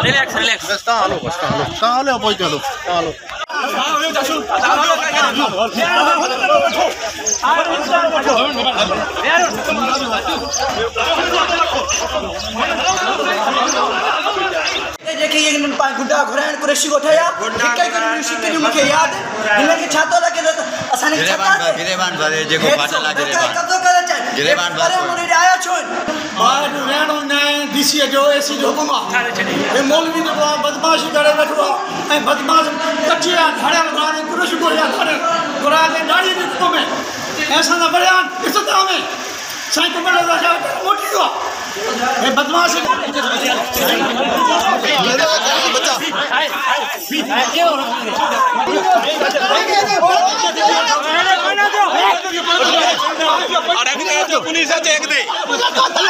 relax relax बस कहां लो पहुंच चलो कहां लो देखिए ये गुड्डा घोरान कुरेशी गोठया ठिकै करू शिके नु मुखे याद इनके छातो लगे तो असाने छाता गिरेबान भरे जेको पाटा लागे कतो करे चाहे गिरेबान भरे मोरे आया छोन बाहर रहणो न डीसी जो एसी जो हुकुम ए मौलवी ने बदमाशी करे बैठो ए बदमाश कच्चिया घड़ा गाने कुरेशी गोया घरे गोरा के दाढ़ी भी को में ऐसा ना बयान इज्जत में साईं को बड़ा राजा मोटी हुआ ए बदमाश और अभी तो पुलिस से देख दे चल